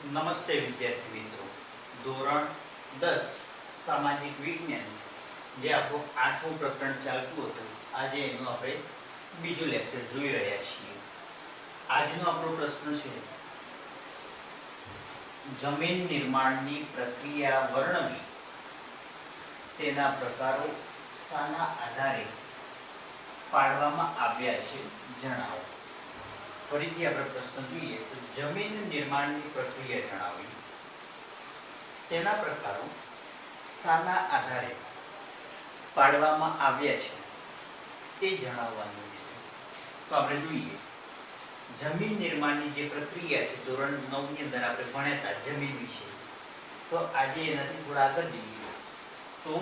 નમસ્તે વિદ્યાર્થી મિત્રો, ધોરણ 10 સામાજિક વિજ્ઞાન જે આપણું 8મું પ્રકરણ ચાલતું હતું, આજે એનું આપણે બીજું લેક્ચર જોઈ રહ્યા છીએ. આજનો આપણો પ્રશ્ન છે, જમીન નિર્માણની પ્રક્રિયા વર્ણવી, તેના પ્રકારો શાના આધારે પાડવામાં આવ્યા છે જણાવો. ફરીથી આપણે પ્રશ્ન જોઈએ તો જમીન નિર્માણની પ્રક્રિયા જણાવી, તેના પ્રકારો શાના આધારે પાડવામાં આવ્યા છે તે જણાવવાનું છે. તો આપણે જોઈએ જમીન નિર્માણની જે પ્રક્રિયા છે, ધોરણ 9 ની અંદર આપણે ભણ્યા હતા જમીન વિશે. તો આજે એનાથી થોડા આગળ જઈએ તો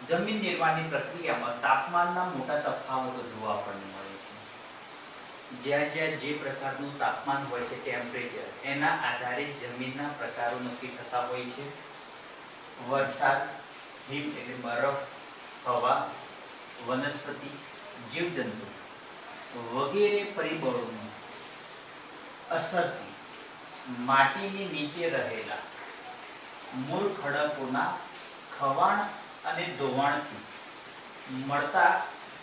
જમીન નિર્માણની પ્રક્રિયામાં તાપમાનના મોટા તફાવતો જોવા આપણને મળે છે. જ્યાં જ્યાં જે પ્રકારનું તાપમાન હોય છે, ટેમ્પરેચર, એના આધારે જમીનના પ્રકારો નક્કી થતા હોય છે. વરસાદ, હિમ એટલે બરફ, હવા, વનસ્પતિ, જીવજંતુ વગેરે પરિબળોની અસરથી માટીની નીચે રહેલા મૂળ ખડકોના ખવાણ અને ધોવાણથી મળતા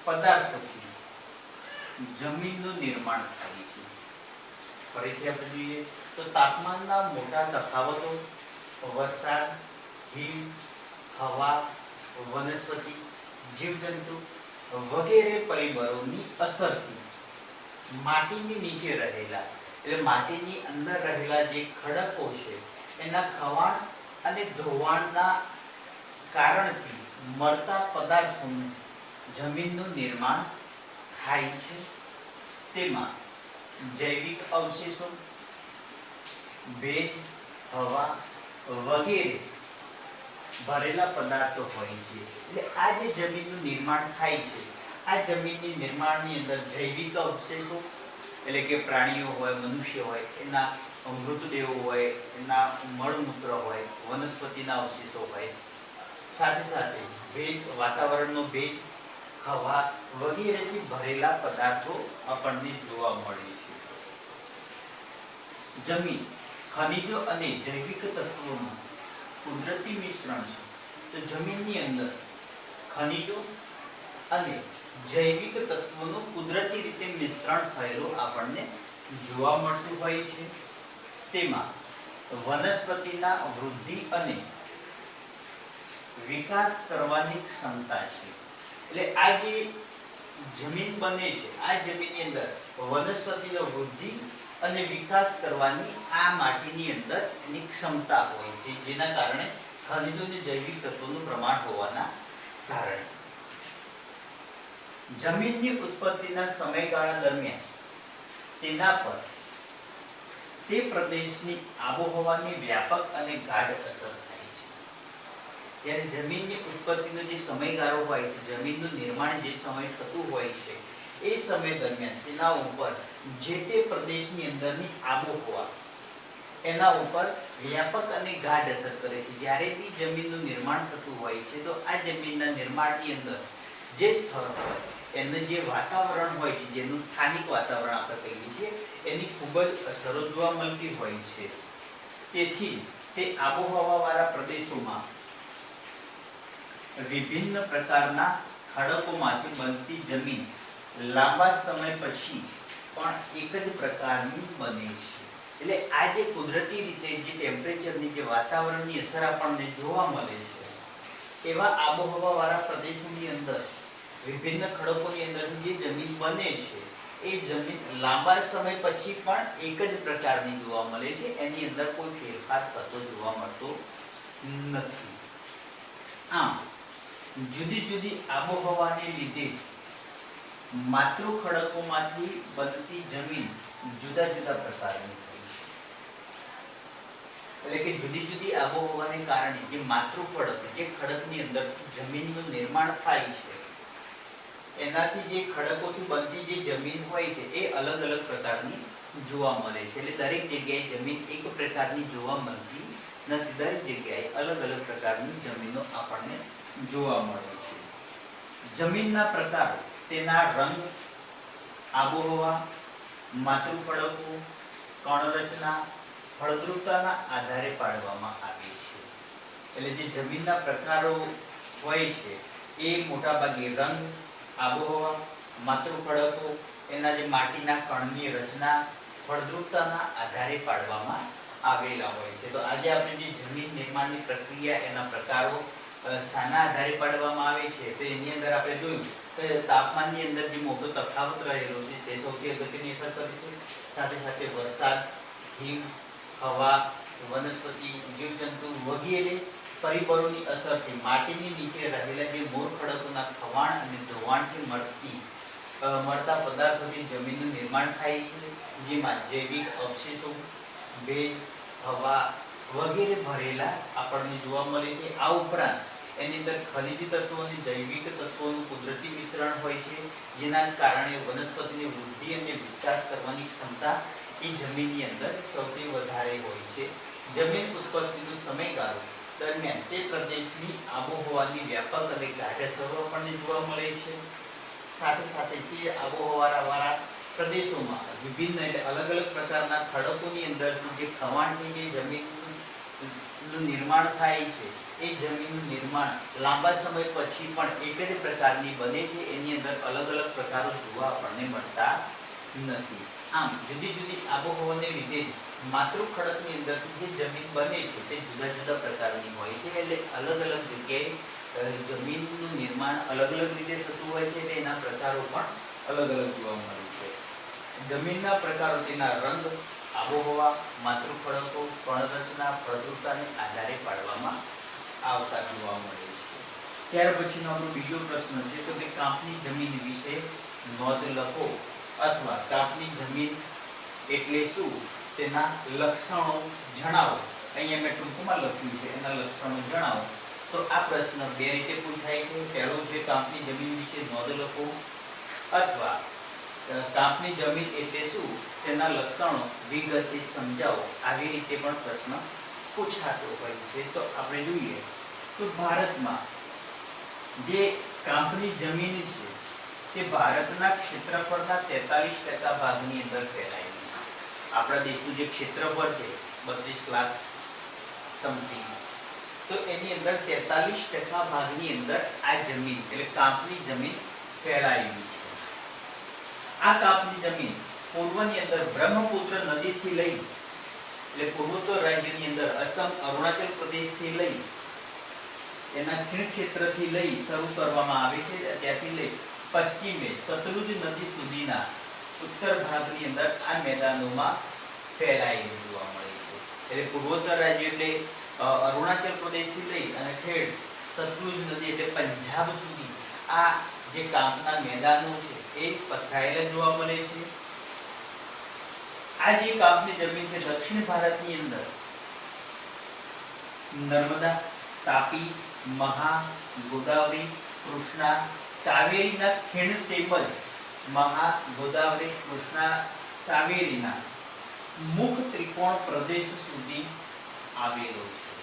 પદાર્થોથી જમીનનું નિર્માણ થાય છે. ફરીથી આપણે જોઈએ તો તાપમાનના મોટા તફાવતો, વરસાદ, હિમ, હવા, વનસ્પતિ, જીવજંતુ વગેરે પરિબળોની અસરથી માટીની નીચે રહેલા એટલે માટીની અંદર રહેલા જે ખડકો છે એના ખવાણ અને ધોવાણના કારણથી મળતા પદાર્થોનું જમીનનું નિર્માણ થાય છે. તેમાં જૈવિક અવશેષો, ભેજ, હવા વગેરે ભરેલા પદાર્થો હોય છે. એટલે આ જે જમીનનું નિર્માણ થાય છે, આ જમીનની નિર્માણની અંદર જૈવિક અવશેષો એટલે કે પ્રાણીઓ હોય, મનુષ્ય હોય, એના મૃતદેહો હોય, એના મળમૂત્ર હોય, વનસ્પતિના અવશેષો હોય, સાથે સાથે ભેજ, વાતાવરણનો ભેજ, હવા વગેરેથી ભરેલા પદાર્થો આપણને જોવા મળે છે. જમીન ખનિજો અને જૈવિક તત્વોનું કુદરતી મિશ્રણ છે. તો જમીનની અંદર ખનિજો અને જૈવિક તત્વોનું કુદરતી રીતે મિશ્રણ થયેલું આપણને જોવા મળતું હોય છે. તેમાં વનસ્પતિના વૃદ્ધિ અને વિકાસ કરવાની ક્ષમતા છે. એટલે આ જે જમીન બને છે, આ જમીનની અંદર વનસ્પતિનો વૃદ્ધિ અને વિકાસ કરવાની આ માટીની અંદર એની ક્ષમતા હોય છે, જેના કારણે ખનિજો અને જૈવિક તત્વોનું પ્રમાણ હોવાના કારણે જમીનની ઉત્પત્તિના સમયગાળા દરમિયાન તેના પર તે પ્રદેશની આબોહવાની વ્યાપક અને ગાઢ અસર થાય છે. ત્યારે જમીનની ઉત્પત્તિનો જે સમયગાળો હોય છે, જમીનનું નિર્માણ જે સમય થતું હોય છે, એ સમય દરમિયાન તેના ઉપર જે તે પ્રદેશની અંદરની આબોહવા એના ઉપર વ્યાપક અને ગાઢ અસર કરે છે. જ્યારે બી જમીનનું નિર્માણ થતું હોય છે, તો આ જમીનના નિર્માણની અંદર જે સ્થળ હોય એનું જે વાતાવરણ હોય છે, જેનું સ્થાનિક વાતાવરણ આપણે કહીએ છીએ, એની ખૂબ જ અસરો જોવા મળતી હોય છે. તેથી તે આબોહવાવાળા પ્રદેશોમાં વિભિન્ન પ્રકારના ખડકોમાંથી બનતી જમીન લાંબા સમય પછી પણ એક જ પ્રકારની બને છે. એટલે આ જે કુદરતી રીતે જે ટેમ્પરેચરની, જે વાતાવરણની અસર આપણને જોવા મળે છે, એવા આબોહવાવાળા પ્રદેશોની અંદર વિભિન્ન ખડકોની અંદર જે જમીન બને છે, એ જમીન લાંબા સમય પછી પણ એક જ પ્રકારની જોવા મળે છે. એની અંદર કોઈ ફેરફાર થતો જોવા મળતો નથી. આમ જુદી જુદી આબોહવાને લીધે માતૃ ખડકોમાંથી બનતી જમીન જુદા જુદા પ્રકારની હોય છે. એટલે કે જુદી જુદી આબોહવાને કારણે જે માતૃ ખડક, જે ખડકની અંદર જમીનનું નિર્માણ થાય છે, એનાથી જે ખડકોથી બનતી જે જમીન હોય છે, એ અલગ અલગ પ્રકારની જોવા મળે છે. એટલે દરેક જગ્યાએ જમીન એક પ્રકારની જોવા મળતી નથી. દરેક જગ્યાએ અલગ અલગ પ્રકારની જમીનો આપણને જોવા મળે છે. જમીનના પ્રકારો, તેના રંગ, આબોહવા, માતૃ ખડકો, કણ રચના, ફળદ્રુપતાના આધારે પાડવામાં આવે છે. એટલે જે જમીનના પ્રકારો હોય છે એ મોટાભાગે રંગ, આબોહવા, માતૃ ખડકો, એના જે માટીના કણની રચના, ફળદ્રુપતાના આધારે પાડવામાં આવેલા હોય છે. તો આજે આપણે જે જમીન નિર્માણની પ્રક્રિયા, એના પ્રકારો શાના આધારે પાડવામાં આવે છે, તો એની અંદર આપણે જોયું કે તાપમાનની અંદર જે મોટો તફાવત રહેલો છે તે સૌથી અગત્યની અસર કરે છે. સાથે સાથે વરસાદ, હિમ, હવા, વનસ્પતિ, જીવજંતુ વગેરે પરિબળોની અસરથી માટીની નીચે રહેલા જે મૂળ ખડકોના ખવાણ અને ધોવાણથી મળતા પદાર્થોથી જમીનનું નિર્માણ થાય છે, જેમાં જૈવિક અવશેષો, ભેજ, હવા વગેરે ભરેલા આપણને જોવા મળે છે. આ ઉપરાંત એની અંદર ખનિજ તત્વો અને જૈવિક તત્વોનું કુદરતી મિશ્રણ હોય છે, જેના કારણે વનસ્પતિની વૃદ્ધિ અને વિકાસ કરવાની ક્ષમતા એ જમીનની અંદર સૌથી વધારે હોય છે. જમીન ઉત્પત્તિનો સમયગાળો દરમિયાન તે પ્રદેશની આબોહવાની વ્યાપક અને ગાઢ અસરો આપણને જોવા મળે છે. સાથે સાથે તે આબોહવાવાળા પ્રદેશોમાં વિભિન્ન એટલે અલગ અલગ પ્રકારના ખડકોની અંદર જે ખવાણથી જે જમીનનું નિર્માણ થાય છે, એ જમીનનું નિર્માણ લાંબા સમય પછી પણ એક જ પ્રકારની બને છે. એની અંદર અલગ અલગ પ્રકારો જોવા આપણને મળતા નથી. આમ જુદી જુદી આબોહવાને લીધે માતૃ ખડકની અંદરથી જે જમીન બને છે તે જુદા જુદા પ્રકારની હોય છે. એટલે અલગ અલગ જગ્યાએ જમીનનું નિર્માણ અલગ અલગ રીતે થતું હોય છે, એટલે એના પ્રકારો પણ અલગ અલગ જોવા મળે છે. જમીનના પ્રકારો તેના રંગ, આબોહવા, માતૃ ખડકો, કણરચના, ફળદ્રુપતાને આધારે પાડવામાં આવતા જોવા મળે છે. ત્યાર પછીનો આપણો બીજો પ્રશ્ન છે તો કે કાંપની જમીન વિશે નોંધ લખો અથવા કાંપની જમીન એટલે શું, તેના લક્ષણો જણાવો. અહીંયા મેં ટૂંકમાં લખ્યું છે, એના લક્ષણો જણાવો. તો આ પ્રશ્ન બે રીતે પૂછાય છે. પહેલો છે કાંપની જમીન વિશે નોંધ લખો અથવા કાંપની જમીન એટલે શું, તેના લક્ષણો વિગતે સમજાવો. આવી રીતે પણ પ્રશ્ન પૂછાતો હોય છે. તો આપણે જોઈએ તો ભારતમાં જે કાંપની જમીન છે તે ભારતના ક્ષેત્રફળના 43% ભાગની અંદર ફેલાયેલી છે. આપણા દેશનું જે ક્ષેત્રફળ છે 32 લાખ સમથિંગ, તો એની અંદર 43% ભાગની અંદર આ જમીન એટલે કાંપની જમીન ફેલાયેલી છે. આ કાંપની જમીન પૂર્વની અંદર બ્રહ્મપુત્ર નદીથી લઈ એટલે પૂર્વોત્તર રાજ્યની અંદર અસમ, અરુણાચલ પ્રદેશથી લઈ એના ખીણ ક્ષેત્રથી લઈ શરૂ કરવામાં આવે છે. ત્યાંથી લઈ પશ્ચિમે સતલુજ નદી સુધીના ઉત્તર ભાગની અંદર આ મેદાનોમાં ફેલાયેલી જોવા મળે છે. એટલે પૂર્વોત્તર રાજ્ય એટલે અરુણાચલ પ્રદેશથી લઈ અને ઠેઠ સતલુજ નદી એટલે પંજાબ સુધી આ જે કાંપના મેદાનો છે એ પથરાયેલા જોવા મળે છે. આ જે કાંપની જમીન છે દક્ષિણ ભારતની અંદર નર્મદા, તાપી, મહા, ગોદાવરી, કૃષ્ણા, કાવેરીના ખીણ તેમજ મહા, ગોદાવરી, કૃષ્ણા, કાવેરીના મુખ ત્રિકોણ પ્રદેશ સુધી આવેલો છે.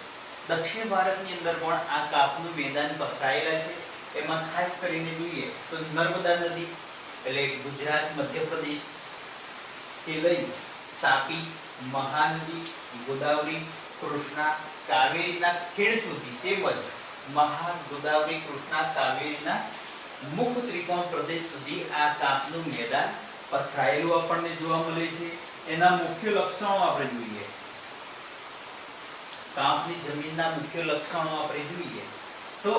દક્ષિણ ભારતની અંદર પણ આ કાંપનું મેદાન પથરાયેલા છે. એમાં ખાસ કરીને જોઈએ તો નર્મદા નદી એટલે ગુજરાત, મધ્યપ્રદેશ થી લઈ તાપી, મહાનદી, ગોદાવરી, કૃષ્ણા, કાવેરીના ખીણ સુધી તેમજ મહા, ગોદાવરી, કૃષ્ણા, કાવેરીના મુખ ત્રિકોણ પ્રદેશ સુધી આ કાંપનું મેદાન પથરાયેલું આપણને જોવા મળે છે. એના મુખ્ય લક્ષણો આપણે જોઈએ. કાંપની જમીનના મુખ્ય લક્ષણો આપણે જોઈએ તો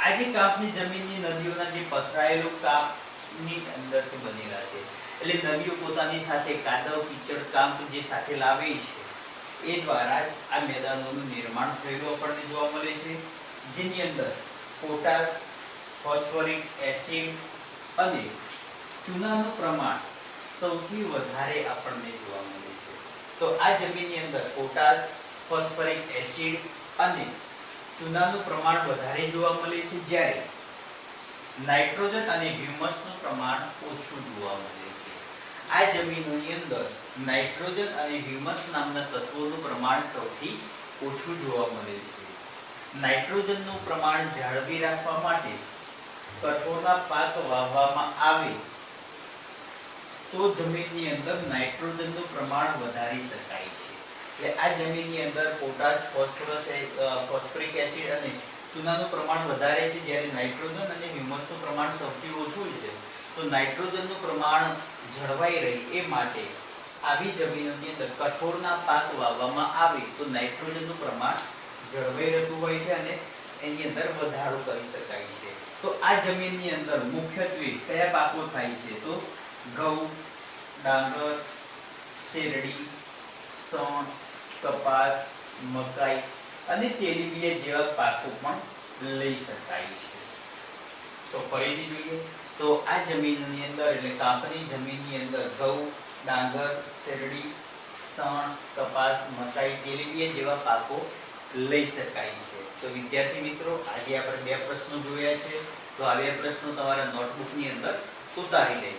આજે કાંપની જમીનની નદીઓના જે પથરાયેલું કાંપની અંદરથી બનેલા છે. એટલે નદીઓ પોતાની સાથે કાદવ, કીચડ, કાંપ જે સાથે લાવે છે એ દ્વારા આ મેદાનોનું નિર્માણ થયેલું આપણને જોવા મળે છે. જેની અંદર પોટાશ, ફોસ્ફોરિક એસિડ અને ચૂનાનું પ્રમાણ સૌથી વધારે આપણને જોવા મળે છે. તો આ જમીનની અંદર પોટાશ, ફોસ્ફોરિક એસિડ અને ચૂનાનું પ્રમાણ વધારે જોવા મળે છે, જ્યારે નાઇટ્રોજન અને હ્યુમસનું પ્રમાણ ઓછું જોવા મળે છે. આ જમીનોની અંદર નાઇટ્રોજન અને હ્યુમસ નામના તત્વોનું પ્રમાણ સૌથી ઓછું જોવા મળે છે. નાઇટ્રોજનનું પ્રમાણ જાળવી રાખવા માટે કઠોળના પાક વાવવામાં આવે તો જમીનની અંદર નાઇટ્રોજનનું પ્રમાણ વધારી શકાય છે. એટલે આ જમીનની અંદર પોટાશ, ફોસ્ફરિક એસિડ અને ચૂનાનું પ્રમાણ વધારે છે, જ્યારે નાઇટ્રોજન અને હ્યુમસનું પ્રમાણ સૌથી ઓછું છે. તો નાઇટ્રોજનનું પ્રમાણ જળવાઈ રહે એ માટે આવી જમીનોની અંદર કઠોળના પાક વાવવામાં આવે તો નાઇટ્રોજનનું પ્રમાણ જળવાઈ રહેતું હોય છે અને એની અંદર વધારો કરી શકાય છે. તો આ જમીનની અંદર મુખ્યત્વે કયા પાકો થાય છે? તો ઘઉં, ડાંગર, શેરડી, સણ, કપાસ, મકાઈ અને તેલીબિયાં જેવા પાકો પણ લઈ શકાય છે. તો ફરીથી જોઈએ તો આ જમીનની અંદર એટલે કાંપની જમીનની અંદર ઘઉં, ડાંગર, શેરડી, સણ, કપાસ, મકાઈ, તેલીબિયાં જેવા પાકો લઈ શકાય છે. તો વિદ્યાર્થી મિત્રો, આજે આપણે 2 પ્રશ્નો જોયા છે. તો આ 2 પ્રશ્નો તમારા નોટબુકની અંદર ઉતારી લેજો.